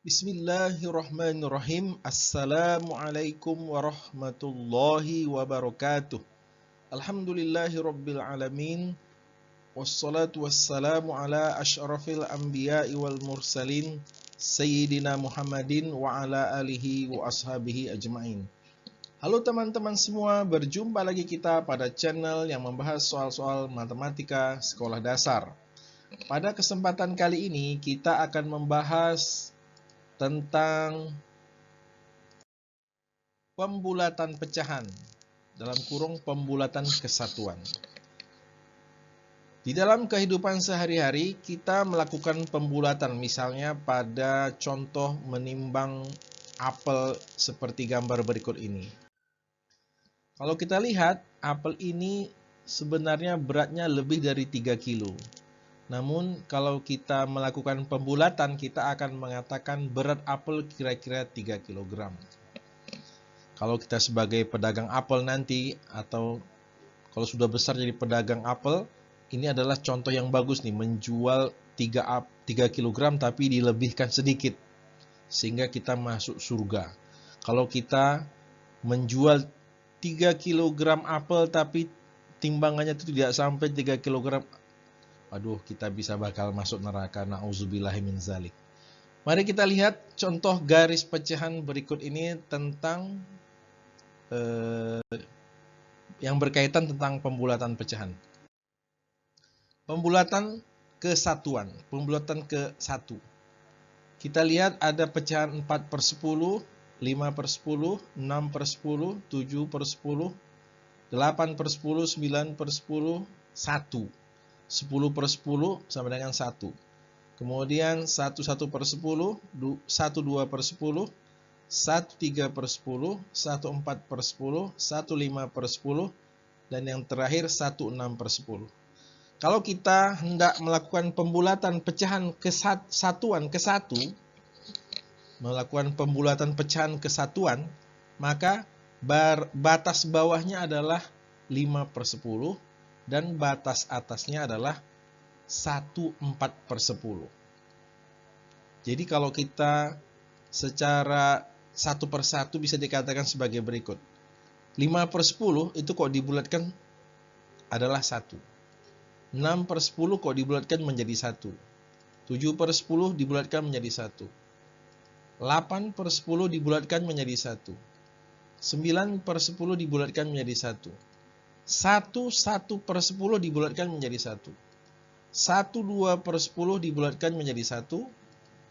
Bismillahirrahmanirrahim. Assalamualaikum warahmatullahi wabarakatuh. Alhamdulillahirabbil alamin. Wassalatu wassalamu ala asyrafil anbiya'i wal mursalin Sayyidina Muhammadin wa ala alihi wa ashabihi ajma'in. Halo teman-teman semua, berjumpa lagi kita pada channel yang membahas soal-soal matematika sekolah dasar. Pada kesempatan kali ini kita akan membahas tentang pembulatan pecahan, dalam kurung pembulatan kesatuan. Di dalam kehidupan sehari-hari kita melakukan pembulatan, misalnya pada contoh menimbang apel seperti gambar berikut ini. Kalau kita lihat, apel ini sebenarnya beratnya lebih dari 3 kilo. Namun kalau kita melakukan pembulatan, kita akan mengatakan berat apel kira-kira 3 kg. Kalau kita sebagai pedagang apel nanti, atau kalau sudah besar jadi pedagang apel, ini adalah contoh yang bagus nih, menjual 3 kg tapi dilebihkan sedikit, sehingga kita masuk surga. Kalau kita menjual 3 kg apel tapi timbangannya itu tidak sampai 3 kg, waduh, kita bisa bakal masuk neraka. Na'udzubillahi min zalik. Mari kita lihat contoh garis pecahan berikut ini tentang yang berkaitan tentang pembulatan pecahan. Pembulatan kesatuan, pembulatan ke 1. Kita lihat ada pecahan 4/10, 5/10, 6/10, 7/10, 8/10, 9/10, 1. 10/10 sama dengan 1. Kemudian 1/10, 1/2/10, 1/3/10, 1/4/10, 1/5/10, dan yang terakhir 1/6/10. Kalau kita hendak melakukan pembulatan pecahan kesatuan ke 1, melakukan pembulatan pecahan kesatuan, maka batas bawahnya adalah 5/10 dan batas atasnya adalah 1/4/10. Jadi kalau kita secara satu per satu bisa dikatakan sebagai berikut. 5/10 itu kok dibulatkan adalah 1. 6/10 kok dibulatkan menjadi 1. 7/10 dibulatkan menjadi 1. 8/10 dibulatkan menjadi 1. 9/10 dibulatkan menjadi 1. 1/10 dibulatkan menjadi 1. 1/2/10 dibulatkan menjadi 1.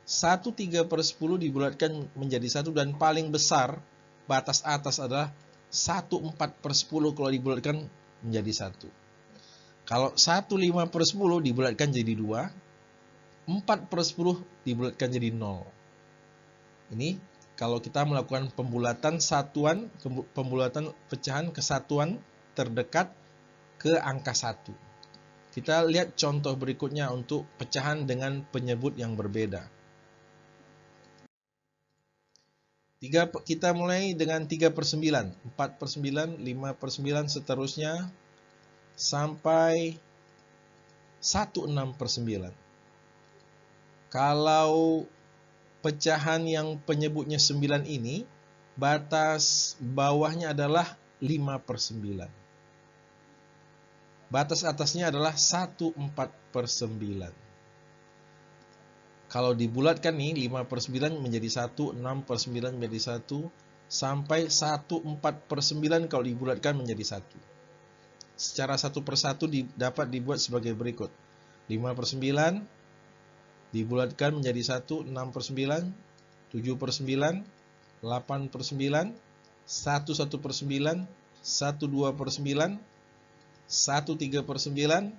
1/3/10 dibulatkan menjadi 1, dan paling besar batas atas adalah 1/4/10 kalau dibulatkan menjadi 1. Kalau 1/5/10 dibulatkan jadi 2, 4/10 dibulatkan jadi 0. Ini kalau kita melakukan pembulatan satuan, pembulatan pecahan kesatuan terdekat ke angka 1. Kita lihat contoh berikutnya untuk pecahan dengan penyebut yang berbeda. Kita mulai dengan 3/9, 4/9, 5/9, seterusnya sampai 1/6/9. Kalau pecahan yang penyebutnya 9 ini, batas bawahnya adalah 5/9. Batas atasnya adalah 1/4/9. Kalau dibulatkan nih, 5/9 menjadi 1, 6/9 menjadi 1, sampai 1/4/9 kalau dibulatkan menjadi 1. Secara satu persatu dapat dibuat sebagai berikut. 5/9 dibulatkan menjadi 1, 6/9, 7/9, 8/9, 1/9, 1/2/9, 1/3/9,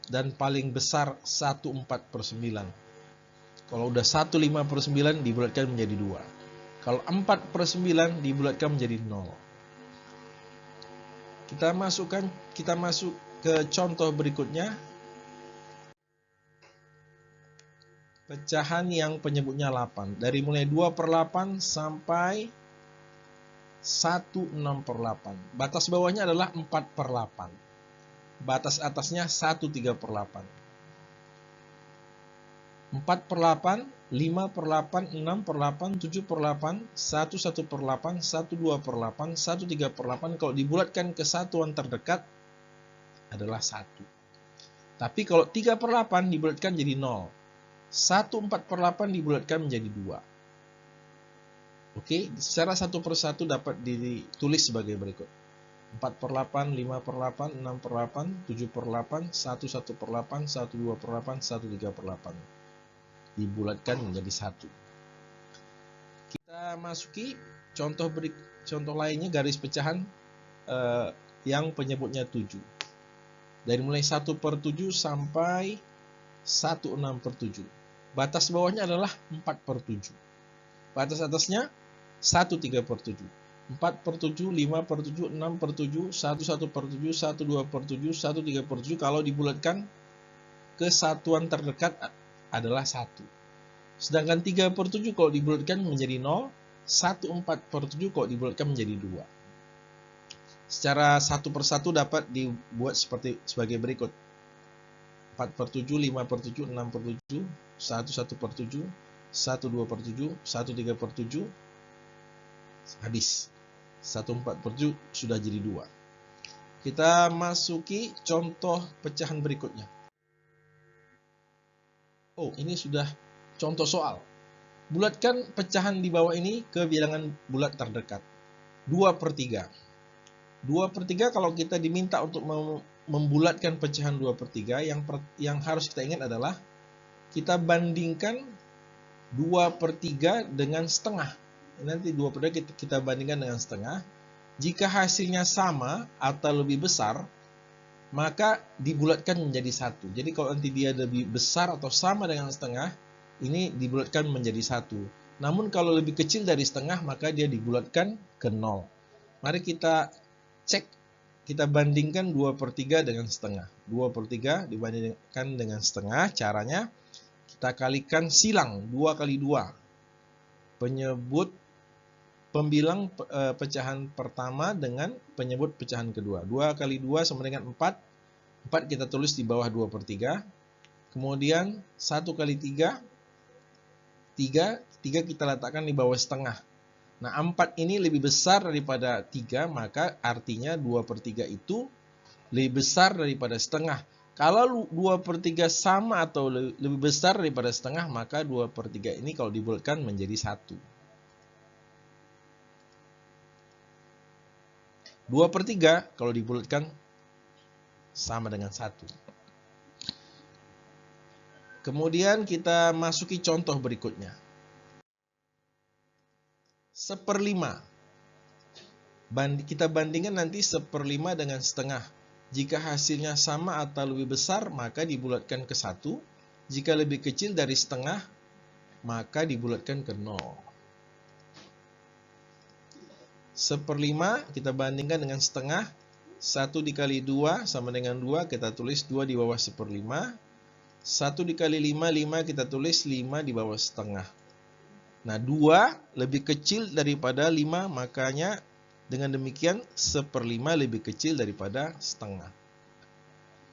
dan paling besar 1/4/9. Kalau udah 1/5/9 dibulatkan menjadi 2. Kalau 4/9 dibulatkan menjadi 0. Kita masuk ke contoh berikutnya. Pecahan yang penyebutnya 8. Dari mulai 2/8 sampai 1/6/8. Batas bawahnya adalah 4/8. Batas atasnya 1/3/8. 4/8, 5/8, 6/8, 7/8, 1/8, 1/2/8, 1/3/8. Kalau dibulatkan ke satuan terdekat adalah 1. Tapi kalau 3/8 dibulatkan jadi 0. 1/4/8 dibulatkan menjadi 2. Oke, secara satu persatu dapat ditulis sebagai berikut. 4/8, 5/8, 6/8, 7/8, 1/8, 1/2/8, 1/3/8. Dibulatkan menjadi 1. Kita masuki contoh lainnya, garis pecahan yang penyebutnya 7. Dari mulai 1/7 sampai 1/6/7. Batas bawahnya adalah 4/7. Batas atasnya 1/3/7. 4/7, 5/7, 6/7, 1/1/7, 1/2/7, 1/3/7. Kalau dibulatkan ke satuan terdekat adalah 1. Sedangkan 3/7 kalau dibulatkan menjadi 0, 1/4/7 kalau dibulatkan menjadi 2. Secara satu persatu dapat dibuat sebagai berikut. 4/7, 5/7, 6/7, 1/1/7, 1/2/7, 1/3/7. Habis. 1/4/7 sudah jadi 2. Kita masuki contoh pecahan berikutnya. Oh, ini sudah contoh soal. Bulatkan pecahan di bawah ini ke bilangan bulat terdekat. 2/3. 2/3 kalau kita diminta untuk membulatkan pecahan 2/3, yang harus kita ingat adalah kita bandingkan 2/3 dengan setengah. Nanti 2/3 kita bandingkan dengan setengah. Jika hasilnya sama atau lebih besar, maka dibulatkan menjadi 1. Jadi kalau nanti dia lebih besar atau sama dengan setengah, ini dibulatkan menjadi 1. Namun kalau lebih kecil dari setengah, maka dia dibulatkan ke 0. Mari kita cek, kita bandingkan 2/3 dengan setengah. 2/3 dibandingkan dengan setengah. Caranya kita kalikan silang 2 kali 2. Penyebut pembilang pecahan pertama dengan penyebut pecahan kedua. 2 kali 2 sama dengan 4. 4 kita tulis di bawah 2/3. Kemudian 1 kali 3. 3 kita letakkan di bawah setengah. Nah, 4 ini lebih besar daripada 3, maka artinya 2/3 itu lebih besar daripada setengah. Kalau 2/3 sama atau lebih besar daripada setengah, maka 2/3 ini kalau dibulatkan menjadi 1. 2/3 kalau dibulatkan sama dengan 1. Kemudian kita masuki contoh berikutnya. 1/5. Kita bandingkan nanti 1/5 dengan setengah. Jika hasilnya sama atau lebih besar, maka dibulatkan ke 1. Jika lebih kecil dari setengah, maka dibulatkan ke 0. 1/5 kita bandingkan dengan setengah. 1 dikali 2 sama dengan 2, kita tulis 2 di bawah 1/5. 1 dikali 5, 5 kita tulis 5 di bawah setengah. Nah, 2 lebih kecil daripada 5, makanya dengan demikian 1/5 lebih kecil daripada setengah.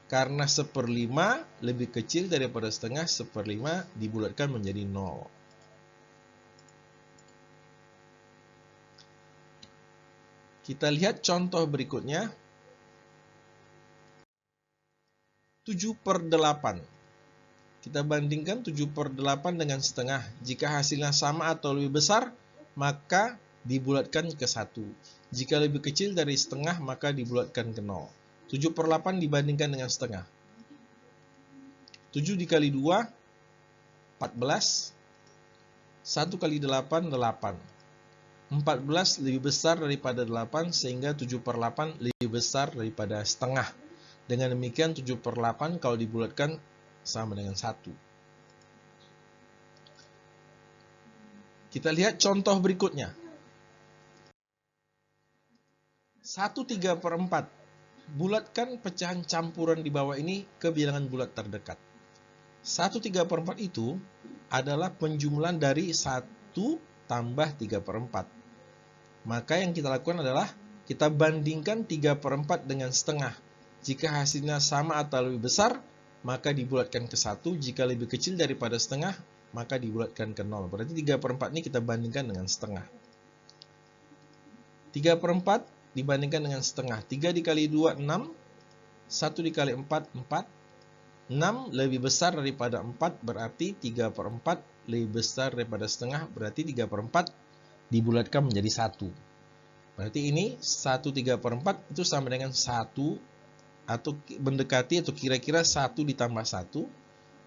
Karena 1/5 lebih kecil daripada setengah, 1/5 dibulatkan menjadi 0. Kita lihat contoh berikutnya. 7/8. Kita bandingkan 7/8 dengan setengah. Jika hasilnya sama atau lebih besar, maka dibulatkan ke 1. Jika lebih kecil dari setengah, maka dibulatkan ke 0. 7/8 dibandingkan dengan setengah. 7 dikali 2, 14. 1 kali 8, 8. 14 lebih besar daripada 8, sehingga 7/8 lebih besar daripada setengah. Dengan demikian 7/8 kalau dibulatkan sama dengan 1. Kita lihat contoh berikutnya. 1/3/4. Bulatkan pecahan campuran di bawah ini ke bilangan bulat terdekat. 1/3/4 itu adalah penjumlahan dari 1 tambah 3/4. Maka yang kita lakukan adalah kita bandingkan 3/4 dengan setengah. Jika hasilnya sama atau lebih besar, maka dibulatkan ke 1. Jika lebih kecil daripada setengah, maka dibulatkan ke 0. Berarti 3/4 ini kita bandingkan dengan setengah. 3/4 dibandingkan dengan setengah. 3 dikali 2, 6. 1 dikali 4, 4. 6 lebih besar daripada 4, berarti 3/4 lebih besar daripada setengah, berarti 3/4 dibulatkan menjadi 1. Berarti ini 1 3/4 itu sama dengan 1, atau mendekati atau kira-kira 1 ditambah 1,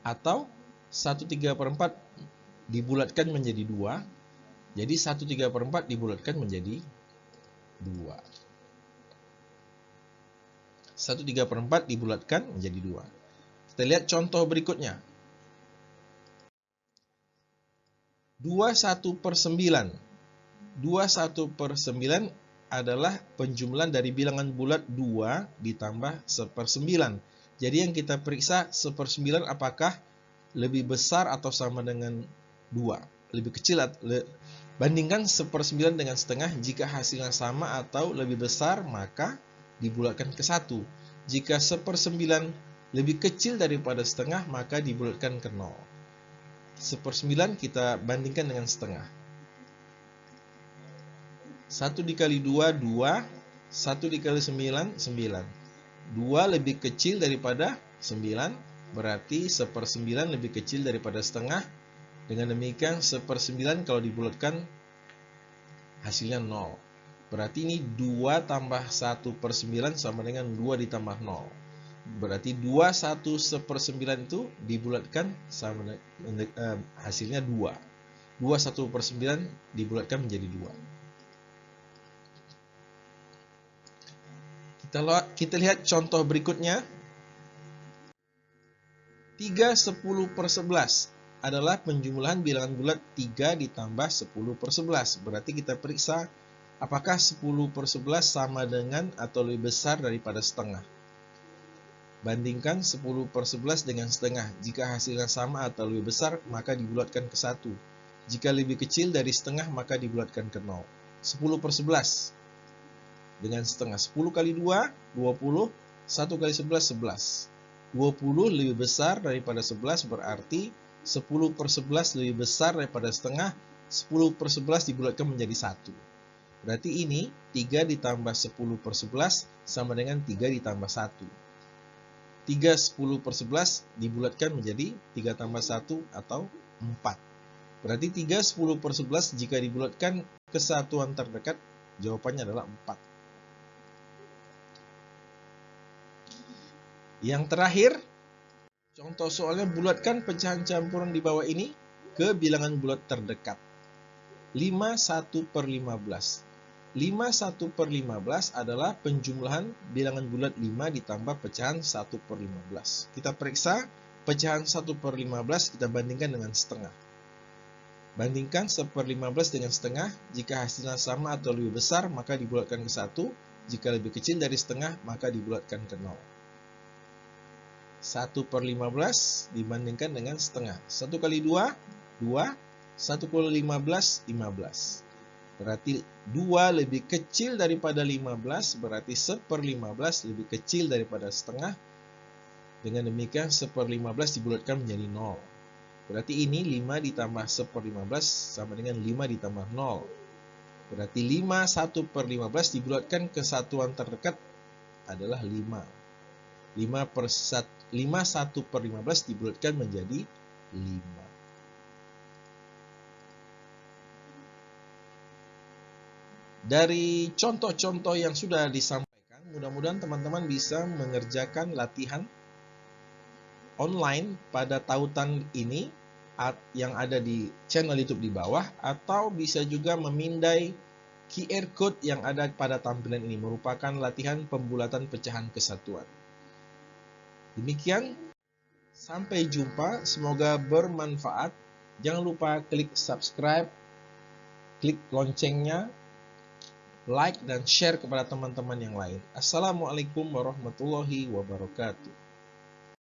atau 1 3/4 dibulatkan menjadi 2. Jadi 1 3/4 dibulatkan menjadi 2. 1 3/4 dibulatkan menjadi 2. Kita lihat contoh berikutnya. 21/9. 21/9 adalah penjumlahan dari bilangan bulat 2 ditambah 1/9. Jadi yang kita periksa 1/9 apakah lebih besar atau sama dengan 2. Lebih kecil, bandingkan 1/9 dengan setengah. Jika hasilnya sama atau lebih besar, maka dibulatkan ke 1. Jika 1/9 lebih kecil daripada setengah, maka dibulatkan ke 0. 1/9 kita bandingkan dengan setengah. 1 dikali 2, 2. 1 dikali 9, 9. 2 lebih kecil daripada 9, berarti 1/9 lebih kecil daripada setengah. Dengan demikian 1/9 kalau dibulatkan hasilnya 0. Berarti ini 2 tambah 1/9 sama dengan 2 ditambah 0. Berarti 2 1 1/9 itu dibulatkan sama hasilnya 2. 2 1/9 dibulatkan menjadi 2. Kita lihat contoh berikutnya. 3 10/11 adalah penjumlahan bilangan bulat 3 ditambah 10/11. Berarti kita periksa apakah 10/11 sama dengan atau lebih besar daripada setengah. Bandingkan 10/11 dengan setengah. Jika hasilnya sama atau lebih besar, maka dibulatkan ke 1. Jika lebih kecil dari setengah, maka dibulatkan ke 0. 10/11 dengan setengah. 10 kali 2, 20. 1 kali 11, 11. 20 lebih besar daripada 11, berarti 10/11 lebih besar daripada setengah. 10/11 dibulatkan menjadi 1. Berarti ini 3 ditambah 10/11 sama dengan 3 ditambah 1. 3 10/11 dibulatkan menjadi 3 tambah 1 atau 4. Berarti 3 10/11 jika dibulatkan ke satuan terdekat, jawabannya adalah 4. Yang terakhir, contoh soalnya, bulatkan pecahan campuran di bawah ini ke bilangan bulat terdekat. 5 1/15. 5 1/15 adalah penjumlahan bilangan bulat 5 ditambah pecahan 1/15. Kita periksa pecahan 1/15, kita bandingkan dengan setengah. Bandingkan 1/15 dengan setengah. Jika hasilnya sama atau lebih besar, maka dibulatkan ke 1. Jika lebih kecil dari setengah, maka dibulatkan ke 0. 1/15 dibandingkan dengan setengah. 1 kali 2, 2. 1 kali 15, 15. Berarti 2 lebih kecil daripada 15, berarti 1/15 lebih kecil daripada setengah. Dengan demikian 1/15 dibulatkan menjadi 0. Berarti ini 5 ditambah 1/15 sama dengan 5 ditambah 0. Berarti 5 1/15 dibulatkan ke satuan terdekat adalah 5. 5 1/15 dibulatkan menjadi 5. Dari contoh-contoh yang sudah disampaikan, mudah-mudahan teman-teman bisa mengerjakan latihan online pada tautan ini yang ada di channel YouTube di bawah, atau bisa juga memindai QR code yang ada pada tampilan ini, merupakan latihan pembulatan pecahan kesatuan. Demikian, sampai jumpa, semoga bermanfaat. Jangan lupa klik subscribe, klik loncengnya, like dan share kepada teman-teman yang lain. Assalamualaikum warahmatullahi wabarakatuh.